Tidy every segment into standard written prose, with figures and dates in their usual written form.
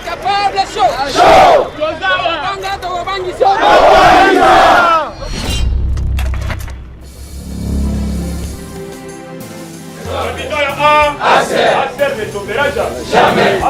capable chaud. Jamais.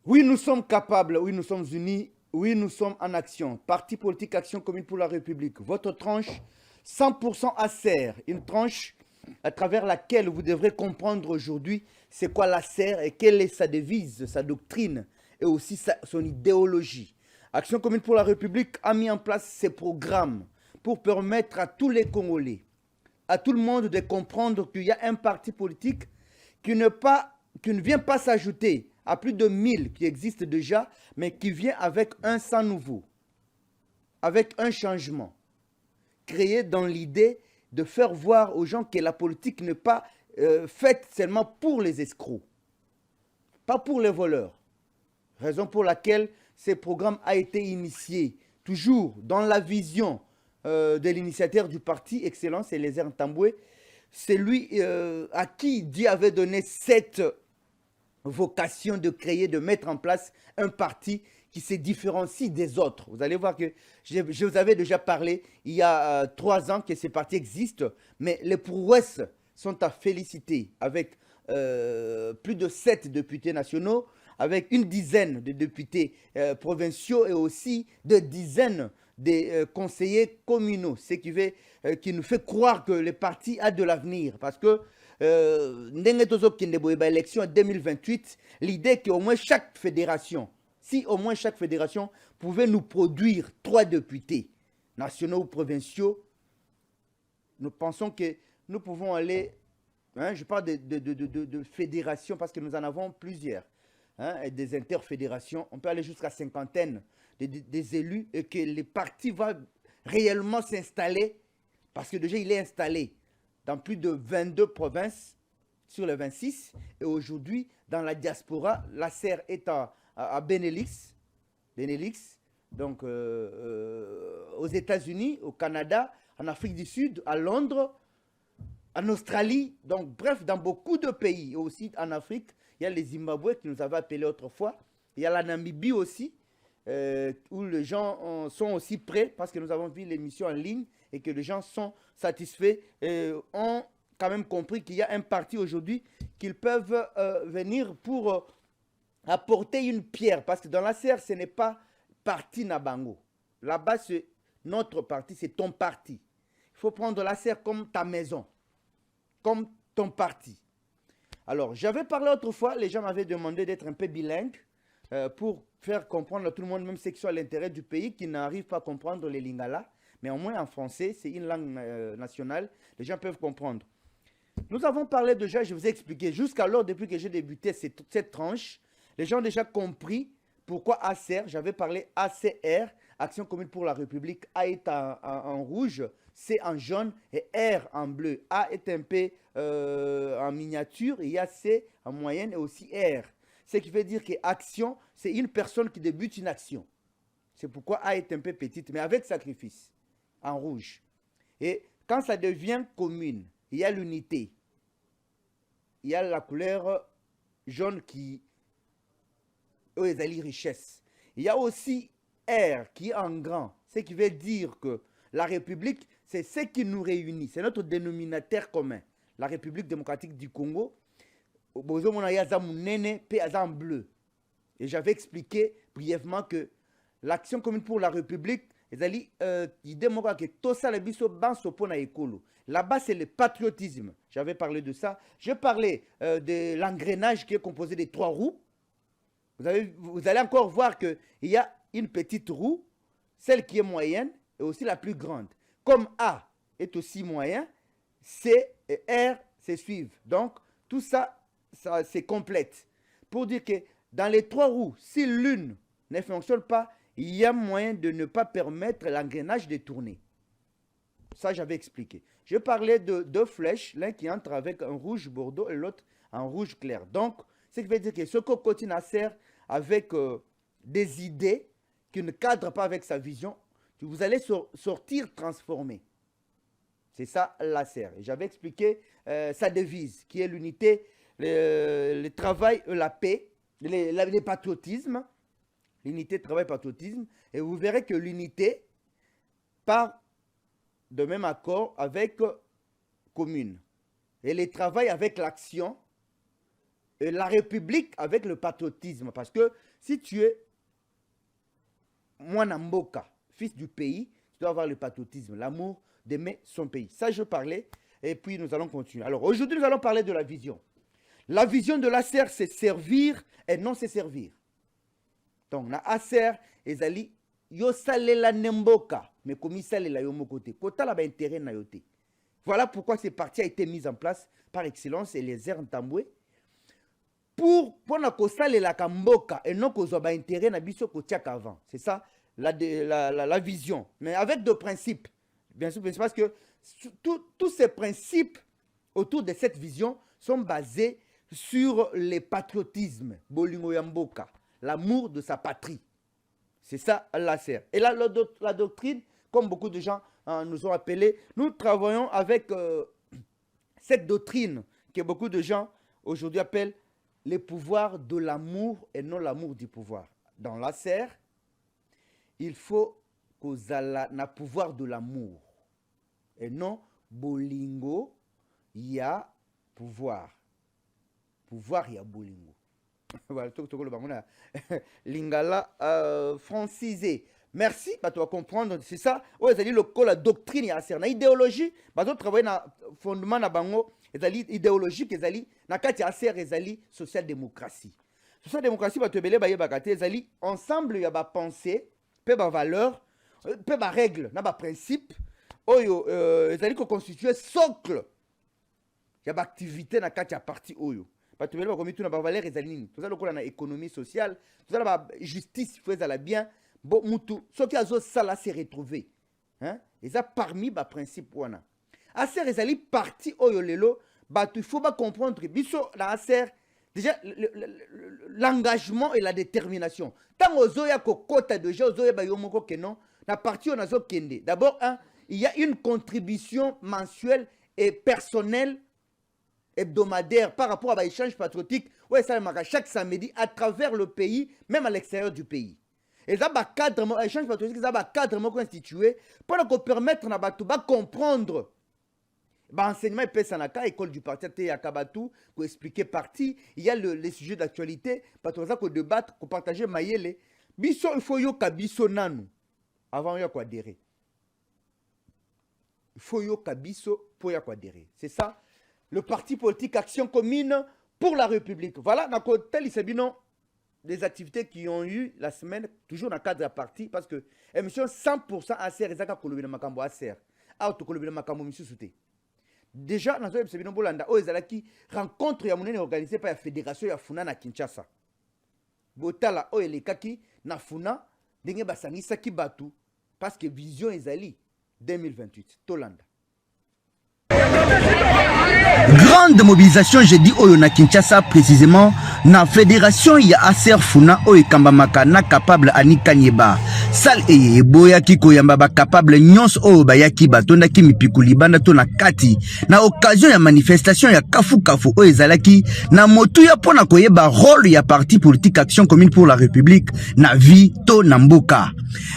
Oui, nous sommes capables, oui, nous sommes unis, oui, nous sommes en action. Parti politique Action commune pour la République. Votre tranche 100% ACER, une tranche à travers laquelle vous devrez comprendre aujourd'hui c'est quoi l'ACER et quelle est sa devise, sa doctrine et aussi son idéologie. Action commune pour la République a mis en place ces programmes pour permettre à tous les Congolais, à tout le monde de comprendre qu'il y a un parti politique qui ne vient pas s'ajouter à plus de 1000 qui existent déjà, mais qui vient avec un sang nouveau, avec un changement, créé dans l'idée de faire voir aux gens que la politique n'est pas faite seulement pour les escrocs, pas pour les voleurs. Raison pour laquelle ce programme a été initié, toujours dans la vision de l'initiateur du parti, Excellence Eliezer Ntambwe. C'est lui à qui Dieu avait donné cette vocation de créer, de mettre en place un parti qui se différencie des autres. Vous allez voir que je vous avais déjà parlé il y a 3 ans que ces partis existent, mais les prouesses sont à féliciter avec plus de 7 députés nationaux, avec une dizaine de députés provinciaux et aussi de dizaines de conseillers communaux, ce qui nous fait croire que le parti a de l'avenir. Parce que élection en 2028, l'idée qu'au moins chaque fédération, si au moins chaque fédération pouvait nous produire 3 députés nationaux ou provinciaux, nous pensons que nous pouvons aller, je parle de fédérations parce que nous en avons plusieurs, et des interfédérations, on peut aller jusqu'à 50aine des élus et que le parti va réellement s'installer, parce que déjà il est installé dans plus de 22 provinces sur les 26, et aujourd'hui dans la diaspora, l'ACER est à Benelux, donc aux États-Unis, au Canada, en Afrique du Sud, à Londres, en Australie, donc bref, dans beaucoup de pays, et aussi en Afrique. Il y a les Zimbabwe qui nous avaient appelés autrefois, il y a la Namibie aussi, où les gens sont aussi prêts, parce que nous avons vu l'émission en ligne, et que les gens sont satisfaits, et ont quand même compris qu'il y a un parti aujourd'hui qu'ils peuvent venir pour apporter une pierre, parce que dans la CR, ce n'est pas parti Nabango. Là-bas, c'est notre parti, c'est ton parti. Il faut prendre la CR comme ta maison, comme ton parti. Alors, j'avais parlé autrefois, les gens m'avaient demandé d'être un peu bilingue pour faire comprendre à tout le monde, même sexuel, l'intérêt du pays, qui n'arrive pas à comprendre les lingala. Mais au moins en français, c'est une langue nationale, les gens peuvent comprendre. Nous avons parlé déjà, je vous ai expliqué, jusqu'alors, depuis que j'ai débuté cette tranche, les gens ont déjà compris pourquoi ACR, j'avais parlé ACR, Action commune pour la République. A est en rouge, C en jaune et R en bleu. A est un peu en miniature, et il y a C en moyenne et aussi R. Ce qui veut dire que action, c'est une personne qui débute une action. C'est pourquoi A est un peu petite, mais avec sacrifice, en rouge. Et quand ça devient commune, il y a l'unité. Il y a la couleur jaune qui est la richesse. Il y a aussi R qui est en grand, ce qui veut dire que la République, c'est ce qui nous réunit, c'est notre dénominateur commun. La République démocratique du Congo, en bleu. Et j'avais expliqué brièvement que l'action commune pour la République, là-bas, c'est le patriotisme. J'avais parlé de ça. Je parlais de l'engrenage qui est composé de 3 roues. Vous allez encore voir qu'il y a une petite roue, celle qui est moyenne et aussi la plus grande. Comme A est aussi moyen, C et R se suivent. Donc, tout ça, c'est complète. Pour dire que dans les 3 roues, si l'une ne fonctionne pas, il y a moyen de ne pas permettre l'engrenage de tourner. Ça, j'avais expliqué. Je parlais de 2 flèches, l'un qui entre avec un rouge bordeaux et l'autre en rouge clair. Donc, Ce qui veut dire que ce qu'on continue à faire avec des idées qui ne cadrent pas avec sa vision, vous allez sortir transformé. C'est ça l'ACER. J'avais expliqué sa devise, qui est l'unité, le travail, la paix, le patriotisme. L'unité, travail, patriotisme. Et vous verrez que l'unité part de même accord avec commune. Et le travail avec l'action. Et la République avec le patriotisme. Parce que si tu es Mwanamboka, fils du pays, tu dois avoir le patriotisme, l'amour d'aimer son pays. Ça, je parlais. Et puis, nous allons continuer. Alors, aujourd'hui, nous allons parler de la vision. La vision de l'ACER, c'est servir et non c'est servir. Donc, la ACER, ezali, yo salela nemboka, mais comme salela yo mokote. Kota la ba intérêt na yote. Voilà pourquoi ce parti a été mis en place par excellence, Eliezer Ntambwe, pour na kosalela kamboka et non kozwa ba intérêt na biso kotiaka avant. C'est ça la vision. Mais avec deux principes. Bien sûr, parce que tous ces principes autour de cette vision sont basés sur le patriotisme, bolingo yamboka, l'amour de sa patrie. C'est ça l'ACER. Et là, la doctrine, comme beaucoup de gens nous ont appelé, nous travaillons avec cette doctrine que beaucoup de gens aujourd'hui appellent les pouvoirs de l'amour et non l'amour du pouvoir. Dans l'ACER, il faut qu'on ait le pouvoir de l'amour et non bolingo ya pouvoir. Pouvoir ya bolingo. Voilà, tout le monde lingala francisé. Merci, bah, tu vas comprendre, c'est ça. Ouais, c'est la doctrine ya ACER. Na idéologie, bah, tu travailles na fondement na bango, ezali idéologique, ezali na kati ya ACER, ezali social-démocratie. Social-démocratie, bah, tu belé ba yebakate, ezali ensemble ya ba pensée, pe ba valeur, pe ba règle, na ba principe, oyo ezali ko constituer socle. Ya ba activité na kati ya parti oyo. Parce que nous avons valeur et tout ça dans l'économie sociale, tout ça dans la justice, il faut bien. Bon, ce qui a ça là s'est retrouvé. Hein? Et ça parmi les principes. ACER est parti au yolelo, il faut pas comprendre que biso dans ACER, déjà l'engagement et la détermination. Tant aux oya kokota de gens, aux oya bayomoko kenon, la partie on a zo kende. D'abord, il y a une contribution mensuelle et personnelle hebdomadaire par rapport à l'échange patriotique, ouais, ça chaque samedi à travers le pays, même à l'extérieur du pays. Et ça, cadre, l'échange patriotique, ça va cadre constitué pour nous permettre de comprendre. Enseignement et Pessanaka, école du parti, il y a Kabatou, pour expliquer parti, il y a les sujets d'actualité, pour ça qu'on débattre, qu'on partage maïele. Biso, il faut yoka biso nanu, avant yoko adhérer. Il faut yoka biso pour yoko adhérer. C'est ça. Le parti politique Action Commune pour la République. Voilà, dans le tel des activités qui ont eu la semaine, toujours dans le cadre de la partie, parce que émission 100% ACER, et ça, Kolobina Makambo ACER. Auto Kolobina Makambo Missouté. Déjà, dans le émission Bolanda, qui rencontre organisée par la Fédération Yafuna na Kinshasa. Botala, les kaki, na Funa, dengue basani saki batu, parce que vision ezali 2028. Tolanda. Grande mobilisation jeudi oyo na Kinshasa, précisément na fédération ya ACER Funa oyo kambamaka na capable Anika Nyeba sal eye boya kiko yamba ba capable nyons oyo bayaki batonda ki mipiku libanda to na kati na occasion ya manifestation ya kafu oyo ezalaki na motu ya pona koyeba rôle ya parti politique Action Commune pour la République na vie to na mboka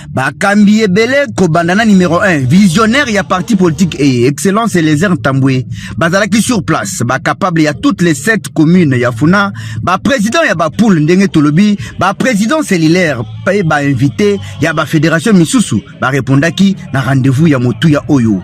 bakambi ebele kobandana numéro 1 visionnaire ya parti politique et excellence Eliezer Ntambwe bazalaki sur place ba capable ya toutes les 7 communes ya Funa ba président ya ba poule ndenge tolobi ba président cellulaire pa ba invité ya ba fédération misusu ba répondaki na rendez-vous ya motu ya oyo.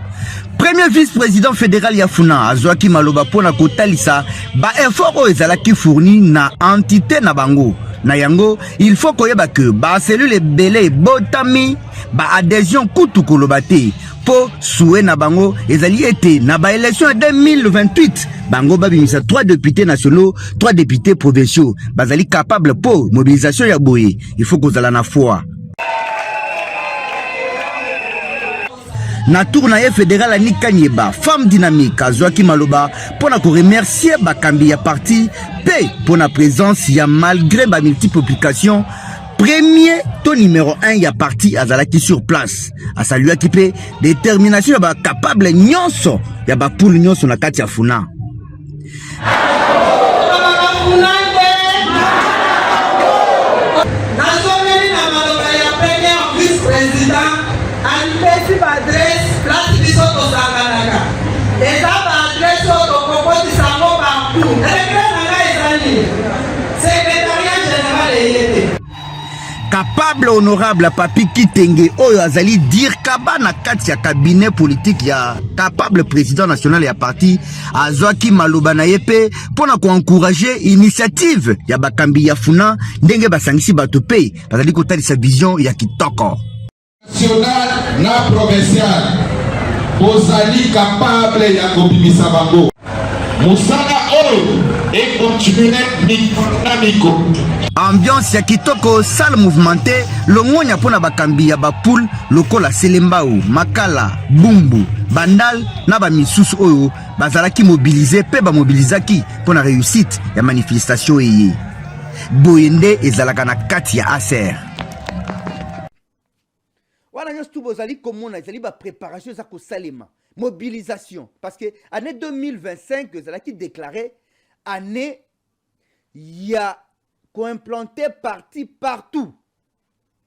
Premier vice-président fédéral ya Funa azwaki maloba pona kotalisa ba effort oyo ezalaki fourni na entité na bango. Na yango, il faut koyeba que ba cellule belé botami ba adhésion kutu kolobate po soué na bango ezali été na ba élection 2028 bango babimisa 3 députés nationaux 3 députés provinciaux bazali capable po mobilisation ya boye il faut kozala na foi. na tour na ye fédéral Annie Kanyeba femme dynamique azwaki maloba pona ko remercier bakambi ya parti pe pona présence ya malgré ba multiples publications premier to numéro 1 ya parti azalaki sur place asaluaki pe détermination ya ba capable nyonso ya ba poule nyonso na kati ya funa. Capable honorable Papi Kitenge oyo azali dire kaba na kati ya cabinet politique ya capable président national ya parti azwaki maloba na yepe pona ko encourager initiative ya bakambi ya funa ndenge basangisi bato pe bazali kotalisa vision ya kitoko national na provincial bozali capable ya kobimisa bango musala oyo et continuer dynamique. Ambiance ya kitoko salle mouvementée longonya pona bakambi ya bapoule lokola Selembao, Makala, Bumbu, Bandal na ba misusu oyo bazalaki mobiliser pe ba mobilisaki pona réussite ya manifestation eye. Boyende ezalaka na kati ya ASER. Wana nyonso bozali komona ezali ba préparation za ko salema, mobilisation parce que année 2025 ezalaki déclaré année ya ko implanter parti partout.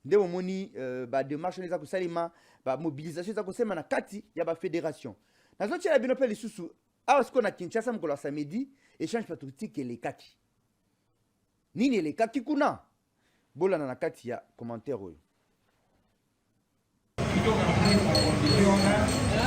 Nde momoni ba démarche za ko salema, ba mobilisation za ko sema na kati ya ba fédération. Nazo tia bino pe lisusu awa siko na Kinshasa mkola samedi échange patriotique les kaki. Nini les kaki kuna? Bola na kati ya commentaire oyo.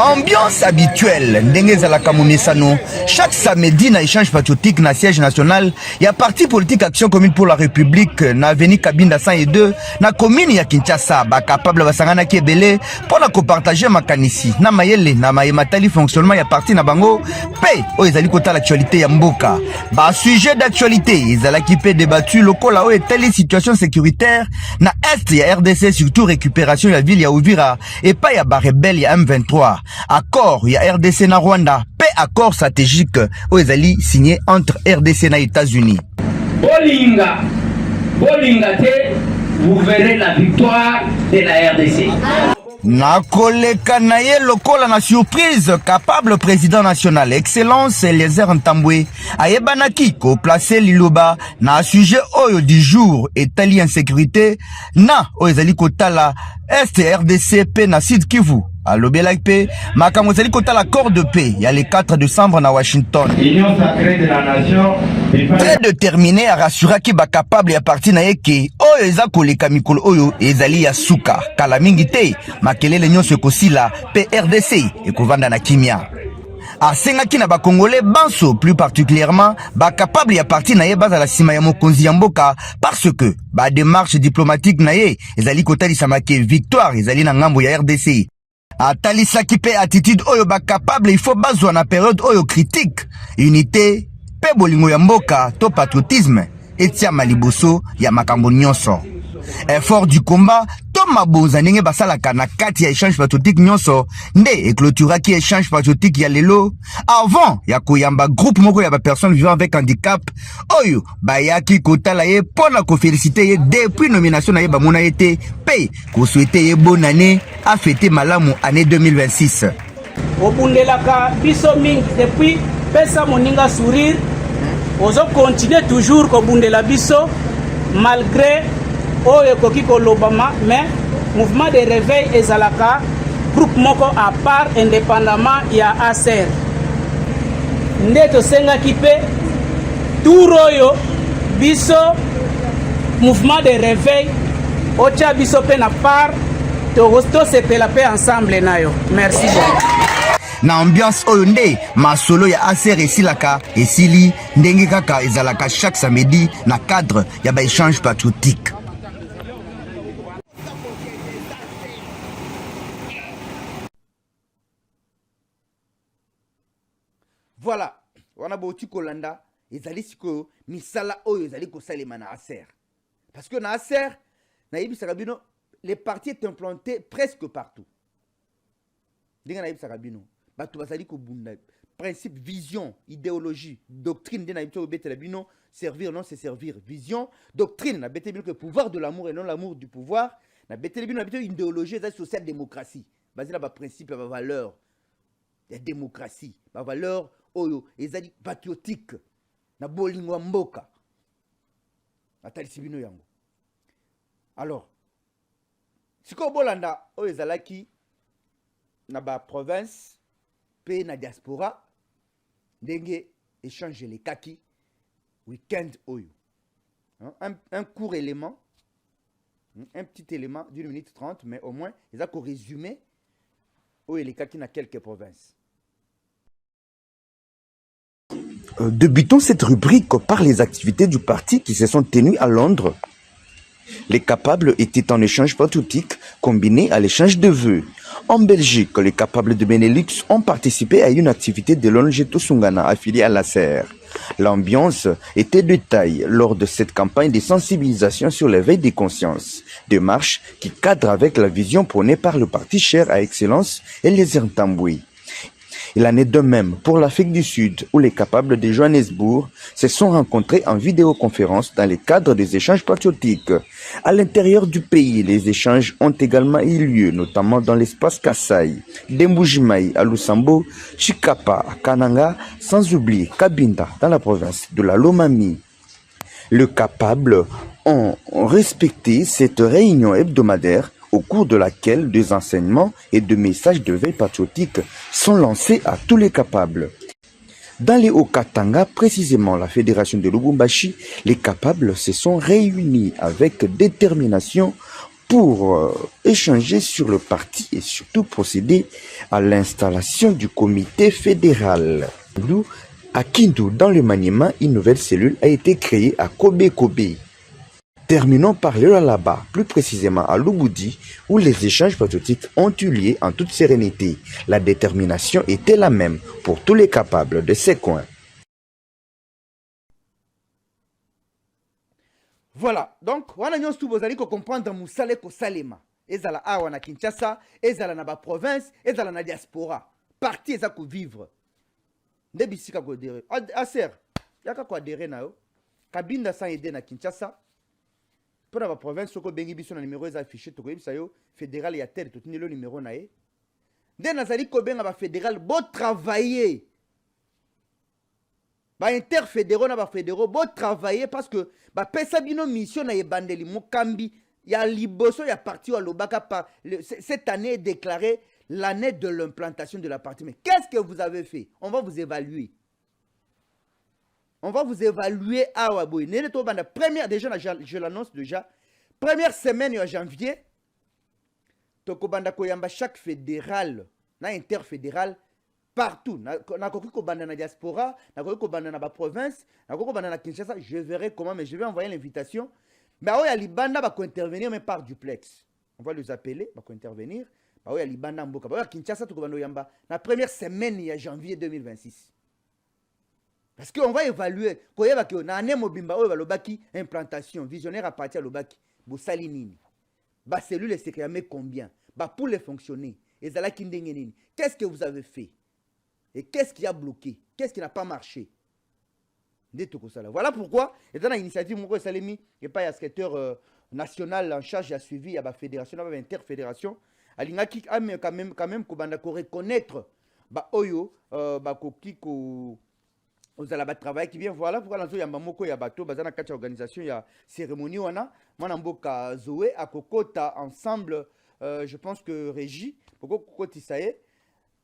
Ambiance habituelle ndenge ezalaka momesano chaque samedi na échange patriotique na siège national ya parti politique action commune pour la république na avenue Kabinda 102 na commune ya Kinshasa ba capable basangana ki ebele pona ko partager makanisi na mayele na mayematali fonctionnement ya parti na bango pe o ezali kota l'actualité ya mboka ba sujet d'actualité ezalaki pe débattu lokola o etali situation sécuritaire na est ya RDC surtout récupération ya ville ya Uvira et pas ya ba rebelle ya M23 accord ya RDC na Rwanda pe accord stratégique o ezali signé entre RDC na États-Unis. Bolinga te, vous verrez la victoire de la RDC. Na koleka na ye lokola na surprise capable président national excellence Eliezer Ntambwe ayebanaki ko placer liloba na sujet oyo du jour etali insécurité na o ezali kotala est RDC pe na Sud Kivu alobelaki pe makambo ezali kotala accord de paix ya le 4 décembre na Washington. Union sacrée de la nation très déterminé à rassuraki ba capable ya parti na yeke oyo eza koleka mikolo oyo ezali ya suka kala mingi te makelele nyonso ekosila pe RDC ekovanda na kimia asengaki na bakongolais banso plus particulièrement ba capable ya parti na ye bazala sima ya mokonzi ya mboka parce que ba démarche diplomatique na ye ezali kotalisa make victoire ezali na ngambo ya RDC atalisaki pe attitude oyo ba capable il faut bazwa na période oyo critique unité pe bolingo ya mboka to patriotisme etia maliboso ya makambo nyonso effort du combat to mabonza ndenge basalaka na kati ya échange patriotique nyonso nde eclôturaki échange patriotique ya lelo avant ya koyamba groupe moko ya ba personnes vivant avec handicap oyo bayaki kotala ye pona ko féliciter ye depuis nomination na ye bamona ye te pe ko souhaiter ye bonne année a fêter malamu année 2026 obundelaka biso mingi depuis pesa moninga sourire ozo continuer toujours kobundela biso malgré oyo ekoki kolobama mais mouvement de réveil ezalaka groupe moko à part indépendamment ya ASER nde tosengaki pe tour oyo biso mouvement de réveil otia biso pe na part tosepela pe ensemble nayo merci beaucoup. Na ambiance oyo nde masolo ya ASER esilaka esili ndenge kaka ezalaka chaque samedi na cadre ya ba échange patriotique. Voilà, wana boti kolanda ezali siko misala oyo ezali kosalema na ASER. Parce que na ASER na yebisaka bino les partis est implanté presque partout. ndenge nayebisaka bino bato bazali kobunda principe, vision, idéologie, doctrine de naïbito betela bino, servir non c'est servir, vision, doctrine na betela bino que pouvoir de l'amour et non l'amour du pouvoir, na betela bino na idéologie c'est social démocratie, basé na ba principe ba valeur, la démocratie, ba valeur oyo ezali patriotique, na bolingo mboka. Atalisi bino yango. Alors, siko bolanda oyo ezalaki na ba province pe na diaspora ndenge échange les kaki week-end oyo. Un court élément, un petit élément d'une minute 30, mais au moins ils ont résumé oyo les kaki na quelques provinces. Débutons cette rubrique par les activités du parti qui se sont tenues à Londres. Les capables étaient en échange patriotique combiné à l'échange de vœux. En Belgique, les capables de Benelux ont participé à une activité de l'ONG Tosungana affiliée à la SER. L'ambiance était de taille lors de cette campagne de sensibilisation sur l'éveil des consciences. Démarche qui cadre avec la vision prônée par le parti cher à excellence et les Tamboué. Il en est de même pour l'Afrique du Sud, où les capables de Johannesburg se sont rencontrés en vidéoconférence dans le cadre des échanges patriotiques. À l'intérieur du pays, les échanges ont également eu lieu, notamment dans l'espace Kassai, Demboujimaï à Lusambo, Chikapa à Kananga, sans oublier Kabinda dans la province de la Lomami. Les capables ont respecté cette réunion hebdomadaire au cours de laquelle des enseignements et des messages de veille patriotique sont lancés à tous les capables. Dans les Hauts-Katanga, précisément la fédération de Lubumbashi, les capables se sont réunis avec détermination pour échanger sur le parti et surtout procéder à l'installation du comité fédéral. À Kindu, dans le Maniema, une nouvelle cellule a été créée à Kobe. Terminons par le Lalaba, plus précisément à Lubudi, où les échanges patriotiques ont eu lieu en toute sérénité. La détermination était la même pour tous les capables de ces coins. Voilà, donc, on a tout comprendre Moussale ko Salema. Ezala awa na Kinshasa, ezala na ba province, ezala na diaspora. Parti eza ko vivre. Ndebisika ko dere. Aser, yaka ko adere na yo. Kabinda sans aider na Kinshasa. Pour la province, ce que bengi biso na numéro est affiché, to koyebisa yo fédéral ya tel to tinelo numéro na ye. Dès nazali ko benga ba fédéral bo travailler. Ba interfédéraux na ba fédéraux bo travailler parce que ba pesa bino mission na yebandeli mokambi ya liboso ya parti wa lobaka par cette année est déclarée l'année de l'implantation de la partie. Mais qu'est-ce que vous avez fait? On va vous évaluer. On va vous évaluer à Waboui. Première, déjà, je l'annonce déjà. Première semaine en janvier, Tokobanda Koyamba, chaque fédéral, interfédéral, partout. Na Kobanda na diaspora, na Kobanda na province, na Kobanda na Kinshasa, je verrai comment, mais je vais envoyer l'invitation. Mais à Libanda va intervenir, mais par duplex. On va les appeler, va intervenir. À Libanda Mboka, à Kinshasa, Tokobanda Yamba, la première semaine en janvier 2026. Parce qu'on va évaluer, quand il y a une implantation visionnaire à partir de l'Obaki, la cellule s'est créée combien? Pour les fonctionner, qu'est-ce que vous avez fait? Et qu'est-ce qui a bloqué? Qu'est-ce qui n'a pas marché? Voilà pourquoi, dans l'initiative, et pas un secrétaire national en charge à suivi à la fédération, à l'interfédération, il y a quand même reconnaître Oyo, vous allez travailler qui vient, voilà pourquoi il y a Mamoko, il y a Bato, il y a une organisation, il y a cérémonie, il y a Zoé, à Kokota, ensemble, je pense que Régie, pourquoi Kokoti ça y est,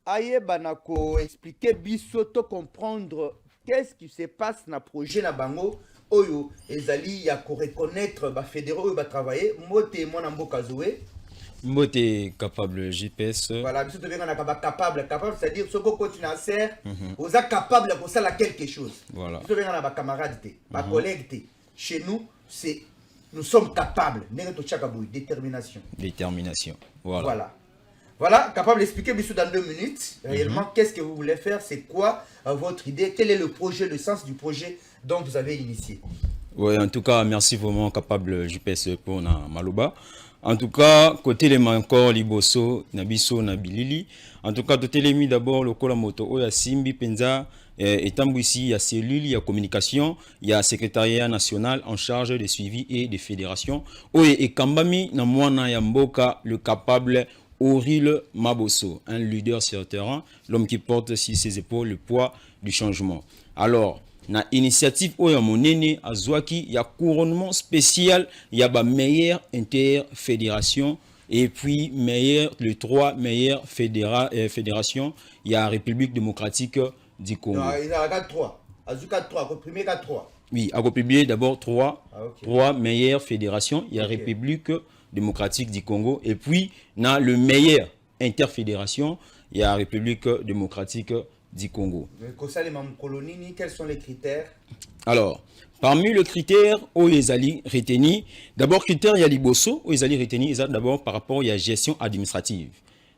aïe, banako, expliquer, bisoto, comprendre qu'est-ce qui se passe dans le projet, na bango, oyo, ezali, il y a qu'on reconnaître, fédéraux, il va travailler, moi, t'es mon amboka Zoé. Moi, t'es capable GPS. Voilà, nous sommes capable, c'est-à-dire ce qu'on continue à faire, vous êtes capable de faire quelque chose. Voilà. Nous sommes camarades, ma collègue, chez nous, nous sommes capables. Détermination. Détermination. Voilà. Voilà, capable d'expliquer dans 2 minutes. Réellement, qu'est-ce que vous voulez faire? C'est quoi votre idée? Quel est le projet, le sens du projet dont vous avez initié? Oui, en tout cas, merci vraiment capable GPS pour Maloba. En tout cas, côté les encore liboso, nabiso, nabilili. En tout cas, tout mis d'abord le kola moto, oya simbi penza, étant ici, il y a cellule, il y a communication, il y a secrétariat national en charge des suivis et des fédérations. Oye et kambami na mwana yamboka le capable Auril Maboso, un leader sur le terrain, l'homme qui porte sur ses épaules le poids du changement. Alors, na initiative oya monene azwaki ya couronnement spécial ya ba meilleure interfédération et puis les 3 meilleures fédérations il y a République démocratique du Congo. Non, il y a 3. Azuka 3, comprimé 3. Oui, a publié d'abord 3 meilleures fédérations, il y a République démocratique du Congo et puis na le meilleur interfédération, il y a République démocratique du Congo. Quels sont les critères? Alors, parmi les critères où ils allaient retenir, d'abord critères il y a liboso où ils allaient retenir d'abord par rapport à la gestion administrative.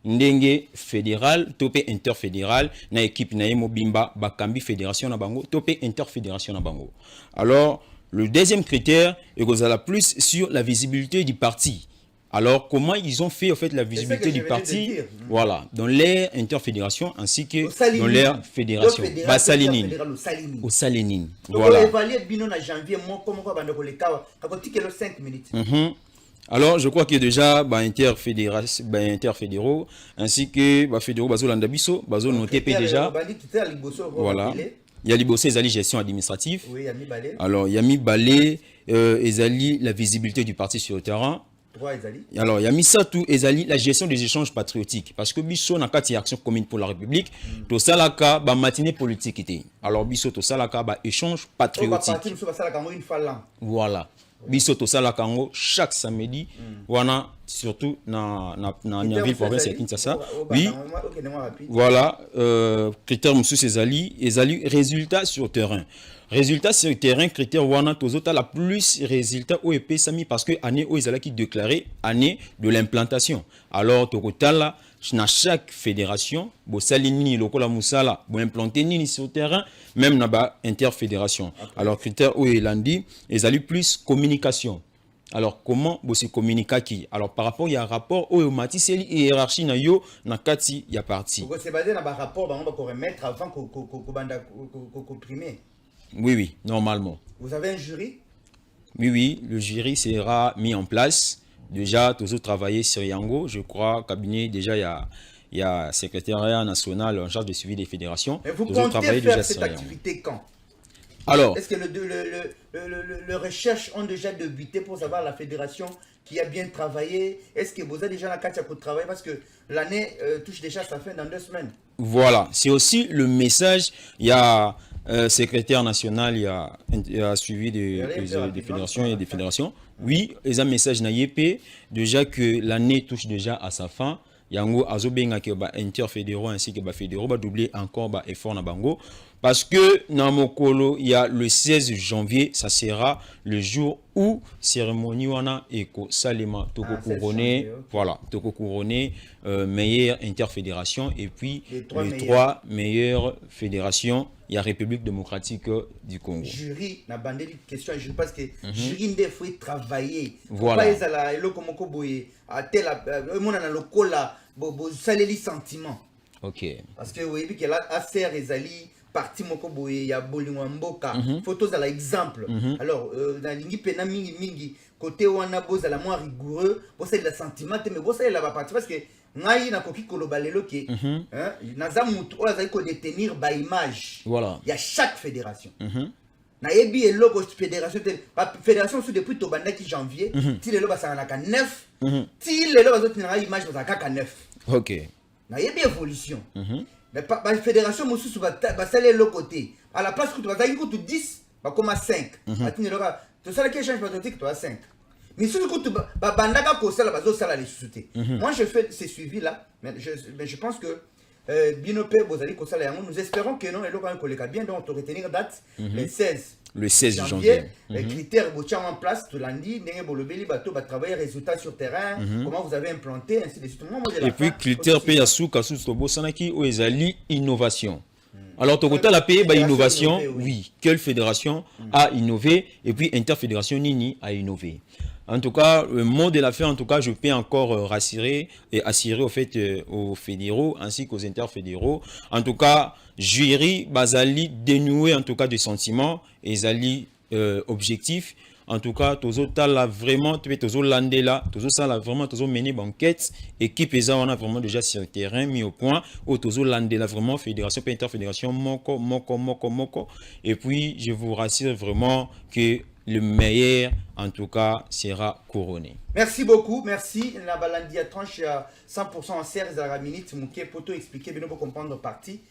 Ndenge fédéral, topé interfédéral, na équipe na bimba bakambi fédération na bango, topé interfédération na bango. Alors, le deuxième critère est qu'on a plus sur la visibilité du parti. Alors, comment ils ont fait en fait la visibilité du parti, voilà, dans leur interfédération ainsi que dans leur fédération. Salinine. Au Salinine. Voilà. Alors, je crois qu'il y a déjà interfédéraux ainsi que fédéraux bazo landabiso, bazo noté déjà. Voilà. Il y a Liboso, ils allaient gestion administrative. Oui, il y a mis balai. Alors, il y a mis balai, ils allaient la visibilité du parti sur le terrain. Alors, il y a mis ça tout, la gestion des échanges patriotiques. Parce que Bisso n'a pas d'action commune pour la République. Tout ça, là, bah, matinée politique. Alors, Bisso, tout ça, là, bah, échange patriotique. Voilà. Bisso, tout ça, là, chaque samedi, voilà, surtout dans la ville province de Kinshasa. Oui. Voilà. Critère, monsieur, c'est résultat sur le terrain. Résultat sur le terrain, critère wana tozota la plus résultat au EP sami parce que année où ils allaient qui déclarer année de l'implantation. Alors tokotala na chaque fédération bo salini lokola musala bo implanter ni sur le terrain même na ba interfédération. Alors critère où il dit ils allaient plus communication. Alors comment vous se communiquer qui? Alors par rapport il y a un rapport au matiseli hiérarchie na yo na kati ya parti. C'est basé dans un rapport on va remettre avant qu'on primer. Oui, normalement. Vous avez un jury? Oui, le jury sera mis en place. Déjà, tous autres travaillé sur Yango. Je crois, cabinet, déjà, il y a secrétariat national en charge de suivi des fédérations. Et vous comptez faire cette activité quand? Alors, est-ce que les recherches ont déjà débuté pour savoir la fédération qui a bien travaillé? Est-ce que vous avez déjà la carte pour travailler? Parce que l'année touche déjà sa fin dans 2 semaines. Voilà, c'est aussi le message. Il y a secrétaire national, il y a suivi des fédérations et des fédérations. Oui, ils ont un message na YP, déjà que l'année touche déjà à sa fin. Yango azobenga ke ba interfédéraux ainsi que ba fédéraux ba doubler encore ba effort na bango parce que na mokolo il y a le 16 janvier, ça sera le jour où cérémonie wana eko salema toko couronné, voilà, toko couronné meilleure interfédération et puis les 3 meilleures fédérations. Il y a République démocratique du Congo. Jury, na bandé question je pense que jury ne faut travailler. Voilà. Pas ezala eloko moko boye a tel mona na lokola bo saleli sentiment. OK. Parce que oui que là ACR ezali parti moko boye ya bolingwa mboka. Photos à l'exemple. Alors na lingi pena mingi côté wana boza la moins rigoureux, bossa la sentiment mais bossa la partie parce que ngai na koki koloba lelo ke naza mutu ola zali ko détenir ba image. Voilà. Il y a chaque fédération. Na yebi eloko fédération fédération sous depuis to bandaki janvier, ti lelo ba sala ka 9, ti lelo ba zotina na image ba ka 9. OK. Na yebi évolution. Mais ba fédération mususu ba sala le côté. À la place que tu vas zali ko 10, ba comme 5. Atini lelo to sala ki change patriotique to 5. Mais si tu bandaka ko sala bazo sala les sociétés. Moi je fais ces suivis là, mais je pense que Binope Bozali ko sala yango, nous espérons que non et le quand collègue bien donc on retenir date le 16. Le 16 janvier. Les critères botiens en place tout lundi, ndenge bolobeli bato ba travailler résultats sur terrain, comment vous avez implanté ainsi de suite. Et puis critères pe yasu kasu tobo sanaki o ezali innovation. Alors, total a payé innovation, oui. Quelle fédération a innové et puis interfédération Nini a innové. En tout cas, le mot de la fin, en tout cas, je peux encore rassurer et assurer au fait aux fédéraux ainsi qu'aux interfédéraux. En tout cas, jury, bazali dénouer en tout cas des sentiments et zali objectifs. En tout cas, tozo tala vraiment, tozo landé là, tozo sala vraiment, tozo mené banquette. Équipe ESA, on a vraiment déjà sur le terrain mis au point. Au tozo landé là vraiment, fédération, interfédération, moko. Et puis, je vous rassure vraiment que le meilleur, en tout cas, sera couronné. Merci beaucoup, merci. La balandi à tranche 100% en serre de la minute, mouké poto expliquer, bien pour comprendre partie.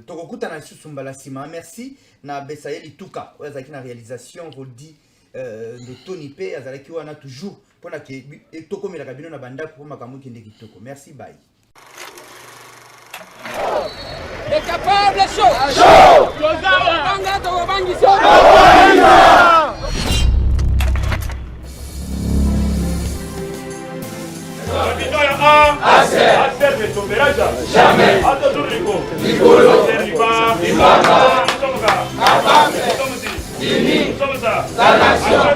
Tokokuta na susumbala sima. Merci na Besaeli Tuka. Ozaki na réalisation Rodi de Tony P. Azalaki wana toujours pour na ke toko mela kabino na banda pour makamu kende kitoko. Merci, bye. Les capables chaud. Banga to bangi chaud. Jamais. Nous sommes ça. La nation.